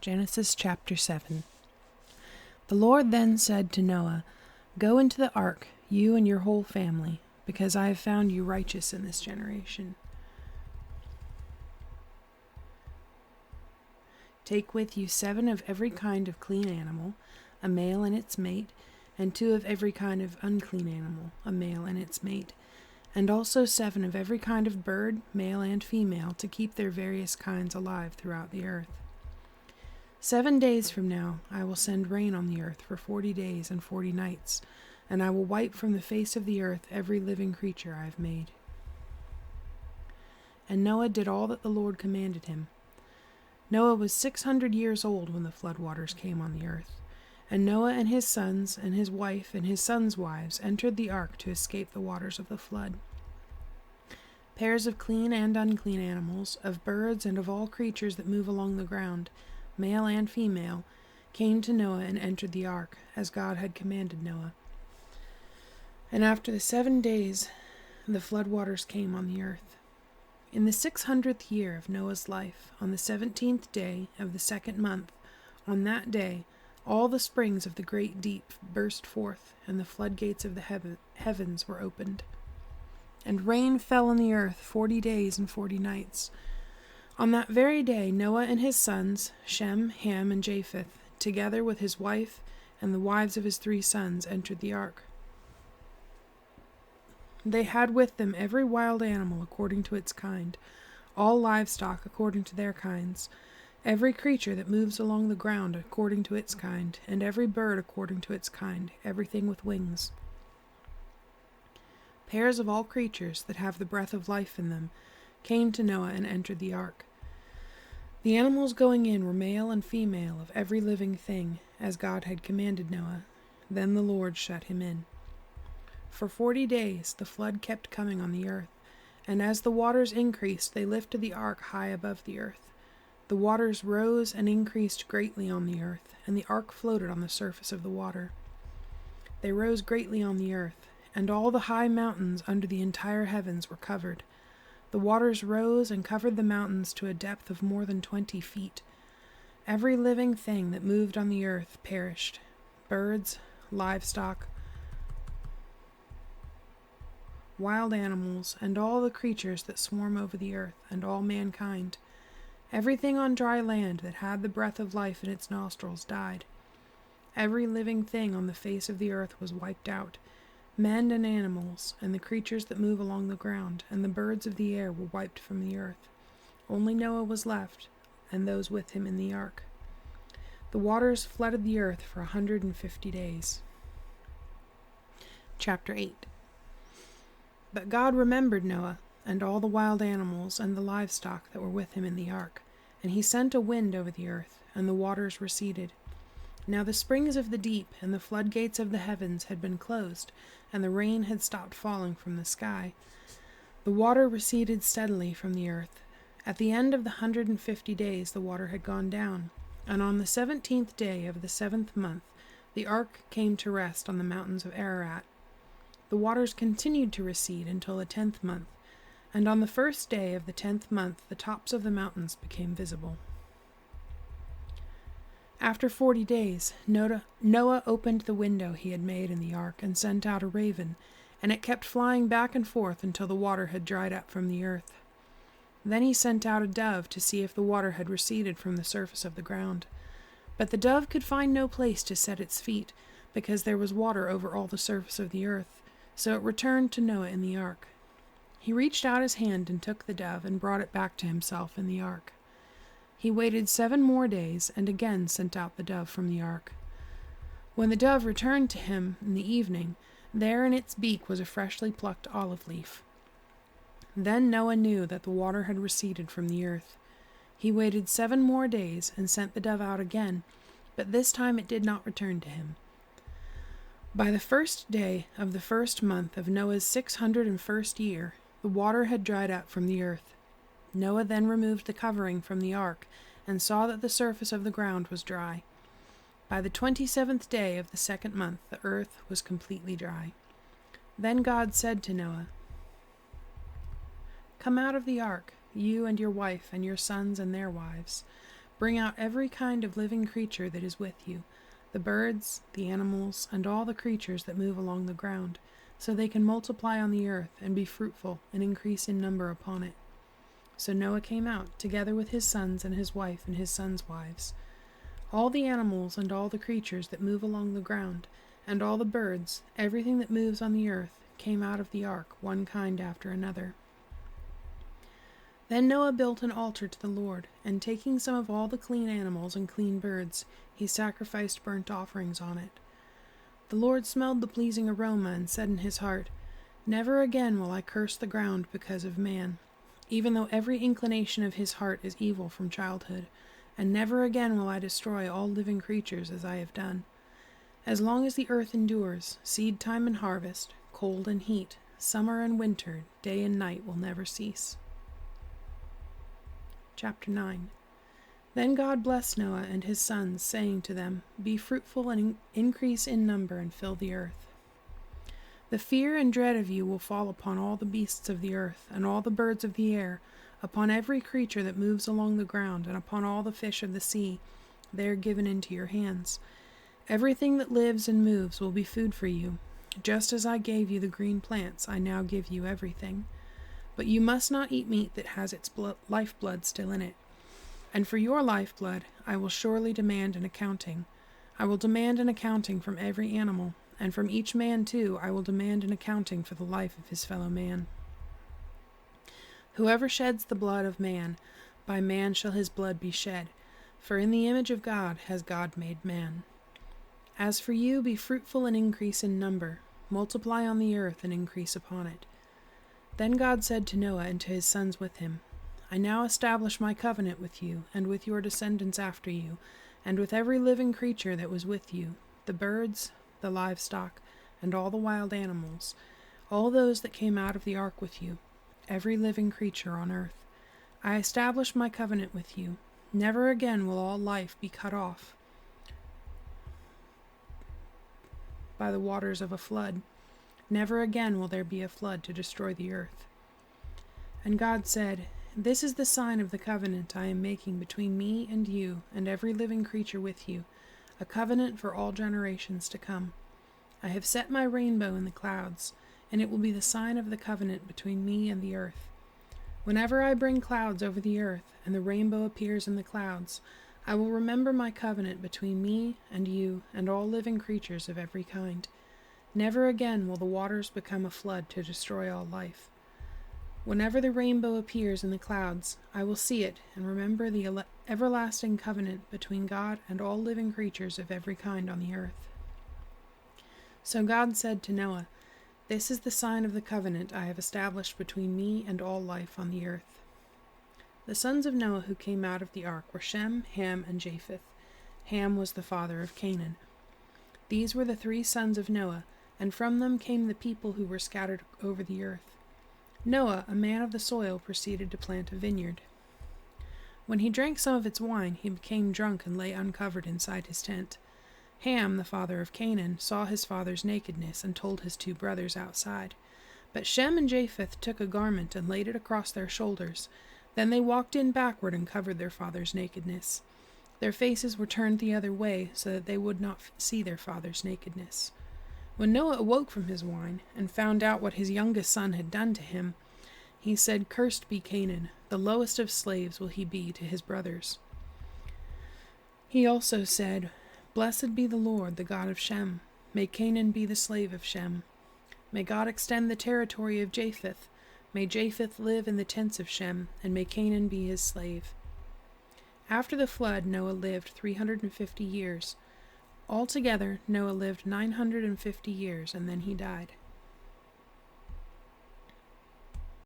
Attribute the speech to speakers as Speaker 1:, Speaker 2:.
Speaker 1: Genesis chapter 7. The Lord then said to Noah, "Go into the ark, you and your whole family, because I have found you righteous in this generation. Take with you 7 of every kind of clean animal, a male and its mate, and 2 of every kind of unclean animal, a male and its mate, and also 7 of every kind of bird, male and female, to keep their various kinds alive throughout the earth. 7 days from now I will send rain on the earth for 40 days and 40 nights, and I will wipe from the face of the earth every living creature I have made." And Noah did all that the Lord commanded him. Noah was 600 years old when the floodwaters came on the earth, and Noah and his sons and his wife and his sons' wives entered the ark to escape the waters of the flood. Pairs of clean and unclean animals, of birds and of all creatures that move along the ground, male and female, came to Noah and entered the ark, as God had commanded Noah. And after the 7 days, the floodwaters came on the earth. In the 600th year of Noah's life, on the 17th day of the 2nd month, on that day, all the springs of the great deep burst forth, and the floodgates of the heavens were opened. And rain fell on the earth 40 days and 40 nights. On that very day Noah and his sons, Shem, Ham, and Japheth, together with his wife and the wives of his 3 sons, entered the ark. They had with them every wild animal according to its kind, all livestock according to their kinds, every creature that moves along the ground according to its kind, and every bird according to its kind, everything with wings. Pairs of all creatures that have the breath of life in them came to Noah and entered the ark. The animals going in were male and female of every living thing, as God had commanded Noah. Then the Lord shut him in. For 40 days the flood kept coming on the earth, and as the waters increased, they lifted the ark high above the earth. The waters rose and increased greatly on the earth, and the ark floated on the surface of the water. They rose greatly on the earth, and all the high mountains under the entire heavens were covered. The waters rose and covered the mountains to a depth of more than 20 feet. Every living thing that moved on the earth perished: birds, livestock, wild animals, and all the creatures that swarm over the earth, and all mankind. Everything on dry land that had the breath of life in its nostrils died. Every living thing on the face of the earth was wiped out. Men and animals, and the creatures that move along the ground, and the birds of the air were wiped from the earth. Only Noah was left, and those with him in the ark. The waters flooded the earth for 150 days. Chapter 8. But God remembered Noah, and all the wild animals and the livestock that were with him in the ark, and he sent a wind over the earth, and the waters receded. Now the springs of the deep and the floodgates of the heavens had been closed, and the rain had stopped falling from the sky. The water receded steadily from the earth. At the end of the 150 days the water had gone down, and on the 17th day of the 7th month the ark came to rest on the mountains of Ararat. The waters continued to recede until the 10th month, and on the 1st day of the 10th month the tops of the mountains became visible. After 40 days, Noah opened the window he had made in the ark and sent out a raven, and it kept flying back and forth until the water had dried up from the earth. Then he sent out a dove to see if the water had receded from the surface of the ground. But the dove could find no place to set its feet, because there was water over all the surface of the earth, so it returned to Noah in the ark. He reached out his hand and took the dove and brought it back to himself in the ark. He waited 7 more days and again sent out the dove from the ark. When the dove returned to him in the evening, there in its beak was a freshly plucked olive leaf. Then Noah knew that the water had receded from the earth. He waited 7 more days and sent the dove out again, but this time it did not return to him. By the 1st day of the 1st month of Noah's 601st year, the water had dried up from the earth. Noah then removed the covering from the ark, and saw that the surface of the ground was dry. By the 27th day of the 2nd month the earth was completely dry. Then God said to Noah, "Come out of the ark, you and your wife and your sons and their wives, Bring out every kind of living creature that is with you, the birds, the animals, and all the creatures that move along the ground, so they can multiply on the earth and be fruitful and increase in number upon it. So Noah came out, together with his sons and his wife and his sons' wives. All the animals and all the creatures that move along the ground, and all the birds, everything that moves on the earth, came out of the ark, one kind after another. Then Noah built an altar to the Lord, and taking some of all the clean animals and clean birds, he sacrificed burnt offerings on it. The Lord smelled the pleasing aroma and said in his heart, "Never again will I curse the ground because of man, even though every inclination of his heart is evil from childhood, and never again will I destroy all living creatures as I have done. As long as the earth endures, seed time and harvest, cold and heat, summer and winter, day and night will never cease." Chapter 9. Then God blessed Noah and his sons, saying to them, "Be fruitful and increase in number and fill the earth. The fear and dread of you will fall upon all the beasts of the earth, and all the birds of the air, upon every creature that moves along the ground, and upon all the fish of the sea. They are given into your hands. Everything that lives and moves will be food for you. Just as I gave you the green plants, I now give you everything. But you must not eat meat that has its lifeblood still in it. And for your lifeblood I will surely demand an accounting. I will demand an accounting from every animal, and from each man too I will demand an accounting for the life of his fellow man. Whoever sheds the blood of man, by man shall his blood be shed, for in the image of God has God made man. As for you, be fruitful and increase in number, multiply on the earth and increase upon it." Then God said to Noah and to his sons with him, "I now establish my covenant with you, and with your descendants after you, and with every living creature that was with you, the birds, the livestock, and all the wild animals, all those that came out of the ark with you, every living creature on earth. I establish my covenant with you. Never again will all life be cut off by the waters of a flood. Never again will there be a flood to destroy the earth." And God said, "This is the sign of the covenant I am making between me and you and every living creature with you, a covenant for all generations to come. I have set my rainbow in the clouds, and it will be the sign of the covenant between me and the earth. Whenever I bring clouds over the earth, and the rainbow appears in the clouds, I will remember my covenant between me and you and all living creatures of every kind. Never again will the waters become a flood to destroy all life. Whenever the rainbow appears in the clouds, I will see it and remember the everlasting covenant between God and all living creatures of every kind on the earth." So God said to Noah, "This is the sign of the covenant I have established between me and all life on the earth." The sons of Noah who came out of the ark were Shem, Ham, and Japheth. Ham was the father of Canaan. These were the 3 sons of Noah, and from them came the people who were scattered over the earth. Noah, a man of the soil, proceeded to plant a vineyard. When he drank some of its wine, he became drunk and lay uncovered inside his tent. Ham, the father of Canaan, saw his father's nakedness and told his 2 brothers outside. But Shem and Japheth took a garment and laid it across their shoulders. Then they walked in backward and covered their father's nakedness. Their faces were turned the other way so that they would not see their father's nakedness. When Noah awoke from his wine and found out what his youngest son had done to him, he said, "Cursed be Canaan, the lowest of slaves will he be to his brothers." He also said, "Blessed be the Lord, the God of Shem. May Canaan be the slave of Shem. May God extend the territory of Japheth. May Japheth live in the tents of Shem, and may Canaan be his slave." After the flood, Noah lived 350 years. Altogether, Noah lived 950 years, and then he died.